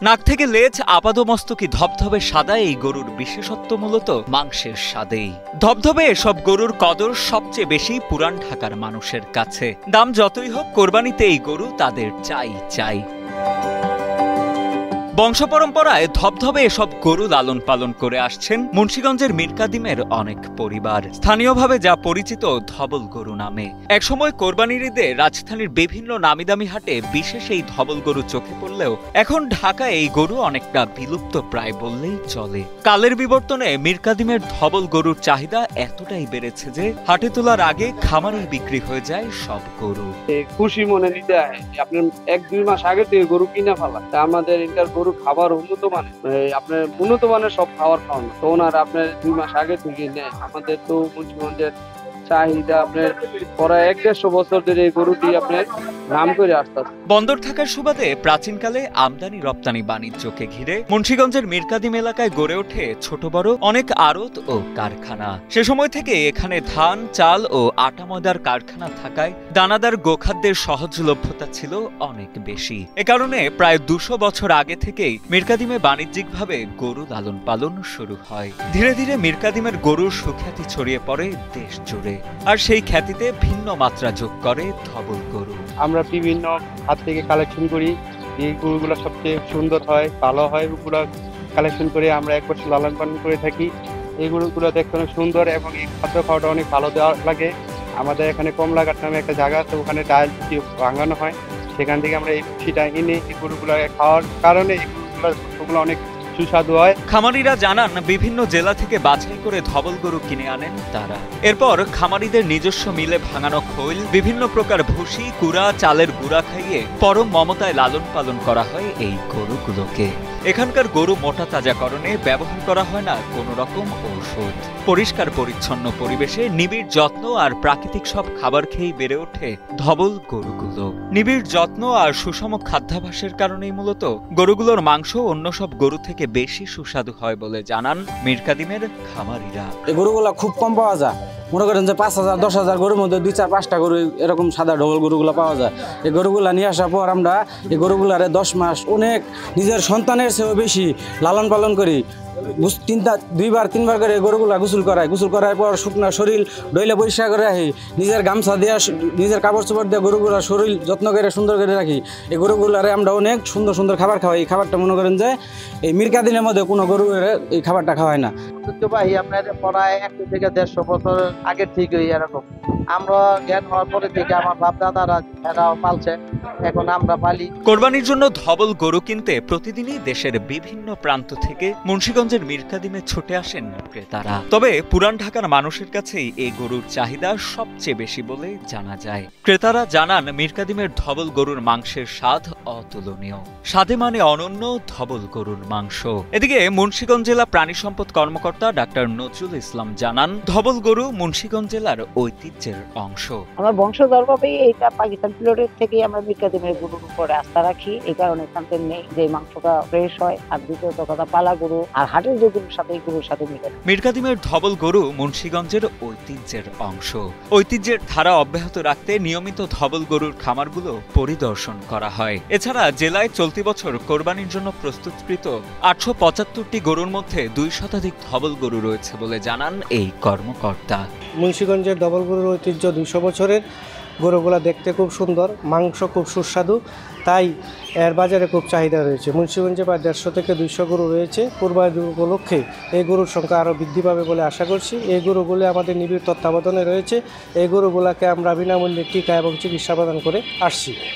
নাক থেকে লেজ আপাদমস্তকি ধবধবে সাদা এই গরুর বিশেষত্ব মূলত মাংসের স্বাদেই। ধবধবে এসব গরুর কদর সবচেয়ে বেশি পুরান ঢাকার মানুষের কাছে। দাম যতই হোক, কোরবানিতে এই গরু তাদের চাই চাই। বংশপরম্পরায় ধবধবে এসব গরু লালন পালন করে আসছেন মুন্সিগঞ্জের মীরকাদিমের অনেক পরিবার, স্থানীয়ভাবে যা পরিচিত ধবল গরু নামে। একসময় কোরবানির ঈদে রাজধানীর বিভিন্ন নামিদামি হাটে বিশেষ এই ধবল গরু চোখে পড়লেও এখন ঢাকায় এই গরু অনেকটা বিলুপ্ত প্রায় বললেই চলে। কালের বিবর্তনে মীরকাদিমের ধবল গরুর চাহিদা এতটাই বেড়েছে যে হাটে তোলার আগে খামারেই বিক্রি হয়ে যায় সব গরু। খুশি মনে নিতে হয়, আপনার 1-2 মাস আগে থেকে গরু কিনা ফেলা। আমাদের এটার গরু খাবার উন্নত মানের, আপনার উন্নত মানের সব খাবার খাওয়ানো, তো ওনার আপনার 2 মাস আগে থেকে নেয়। আমাদের তো মুন্সিগঞ্জের চাহিদা আপনার প্রায় 1-150 বছর ধরে এই গরুটি আপনার নাম করে আসতেছে। বন্দর থাকার সুবাদে প্রাচীনকালে আমদানি রপ্তানি বাণিজ্যকে ঘিরে মুন্সিগঞ্জের মীরকাদিম এলাকায় গড়ে ওঠে ছোট বড় অনেক আড়ত ও কারখানা। সে সময় থেকে এখানে ধান, চাল ও আটা ময়দার কারখানা থাকায় দানাদার গোখাদ্যের সহজলভ্যতা ছিল অনেক বেশি। এ কারণে প্রায় 200 বছর আগে থেকেই মীরকাদিমে বাণিজ্যিকভাবে গরু লালন পালন শুরু হয়। ধীরে ধীরে মীরকাদিমের গরুর সুখ্যাতি ছড়িয়ে পড়ে দেশ জুড়ে, আর সেই খ্যাতিতে ভিন্ন মাত্রা যোগ করে ধবল গরু। আমরা বিভিন্ন হাত থেকে কালেকশন করি, এই গরুগুলো সবচেয়ে সুন্দর হয়, ভালো হয়, ওগুলো কালেকশন করে আমরা 1 বছর লালন পালন করে থাকি। এই গরুগুলো দেখতে অনেক সুন্দর এবং এই খাদ্য খাওয়াটা অনেক ভালো দেওয়া লাগে। আমাদের এখানে কমলাঘাট নামে একটা জায়গা আছে, ওখানে ডাল ভাঙানো হয়, সেখান থেকে আমরা এই ভুসিটা এনে এই গরুগুলো খাওয়ার কারণে এই গরুগুলো অনেক সুস্বাদু হয়। খামারিরা জানান, বিভিন্ন জেলা থেকে বাছাই করে ধবল গরু কিনে আনেন তারা। এরপর খামারিদের নিজস্ব মিলে ভাঙানো খৈল, বিভিন্ন প্রকার ভুসি, কুড়া, চালের গুঁড়া খাইয়ে পরম মমতায় লালন পালন করা হয় এই গরুগুলোকে। এখানকার গরু মোটা তাজাকরণে ব্যবহার করা হয় না কোনো রকম ঔষধ। পরিষ্কার পরিচ্ছন্ন পরিবেশে নিবিড় যত্ন আর প্রাকৃতিক সব খাবার খেয়েই বেড়ে ওঠে ধবল গরুগুলো। নিবিড় যত্ন আর সুষম খাদ্যাভ্যাসের কারণেই মূলত গরুগুলোর মাংস অন্য সব গরু থেকে বেশি সুস্বাদু হয় বলে জানান মীরকাদিমের খামারিরা। এই গরুগুলা খুব কম পাওয়া যায়, মনে করেন যে 5,000-10,000 গরুর মধ্যে 2-4-5টা গরু এরকম সাদা ডবল গরুগুলো পাওয়া যায়। এই গরুগুলা নিয়ে আসার পর আমরা এই গরুগুলারে 10 মাস অনেক নিজের সন্তানের চেয়েও বেশি লালন পালন করি। 2-3 বার করে গরুগুলা গোসল করার পর শুকনো শরীর ডইলে পরিষ্কার করে রাখি, নিজের গামছা দিয়ে, নিজের কাপড় চোপড় দিয়ে গরুগুলার শরীর যত্ন করে সুন্দর করে রাখি। এই গরুগুলারে আমরা অনেক সুন্দর সুন্দর খাবার খাওয়াই। এই খাবারটা মনে করেন যে এই মীরকাদিমের মধ্যে কোনো গরু এই খাবারটা খাওয়ায় না। ঐতিহ্যবাহী আপনার প্রায় 100 থেকে 150 বছর আগের থেকেই এরকম। আমরা জ্ঞান হওয়ার পরে থেকে আমার বাপ দাদারা এরাও পালছে, এখন আমরা পালি। কোরবানির জন্য ধবল গরু কিনতে প্রতিদিনই দেশের বিভিন্ন প্রান্ত থেকে মুন্সিগঞ্জের মীরকাদিমে ছুটে আসেন ক্রেতারা। তবে পুরান ঢাকার মানুষের কাছেই এই গরুর চাহিদা সবচেয়ে বেশি বলে জানা যায়। ক্রেতারা জানান, মীরকাদিমের ধবল গরুর মাংসের স্বাদ অতুলনীয়। স্বাদে মানে অনন্য ধবল গরুর মাংস। এদিকে মুন্সিগঞ্জ জেলা প্রাণী সম্পদ কর্মকর্তা ডাক্তার নজরুল ইসলাম জানান, ধবল গরু মুন্সিগঞ্জ জেলার ঐতিহ্যের অংশ। আমার বংশধরভাবে এটা পাকিস্তান প্লেটের থেকে আমরা মীরকাদিমের গরুর উপরে আস্থা রাখি। এই কারণে এখানে নেই যে মাংসটা ফ্রেশ হয়, আর দ্বিতীয়ত কথা পালা গরু আর হাটের যে গরুর সাথে এই গরুর সাথে মিলে। মীরকাদিমের ধবল গরু মুন্সিগঞ্জের ঐতিহ্যের অংশ। ঐতিহ্যের ধারা অব্যাহত রাখতে নিয়মিত ধবল গরুর খামারগুলো পরিদর্শন করা হয়। এছাড়া জেলায় চলতি বছর কোরবানির জন্য প্রস্তুতকৃত 875টি গরুর মধ্যে 2 শতাধিক ধবল গরু রয়েছে বলে জানান এই কর্মকর্তা। মুন্সিগঞ্জের ধবল গরুর ঐতিহ্য 200 বছরের। গরুগুলা দেখতে খুব সুন্দর, মাংস খুব সুস্বাদু, তাই এর বাজারে খুব চাহিদা রয়েছে। মুন্সিগঞ্জে প্রায় 150 থেকে 200 গরু রয়েছে। কোরবানি উপলক্ষে এই গরুর সংখ্যা আরও বৃদ্ধি পাবে বলে আশা করছি। এই গরুগুলো আমাদের নিবিড় তত্ত্বাবধানে রয়েছে। এই গরুগুলাকে আমরা বিনামূল্যে টিকা এবং চিকিৎসা প্রদান করে আসছি।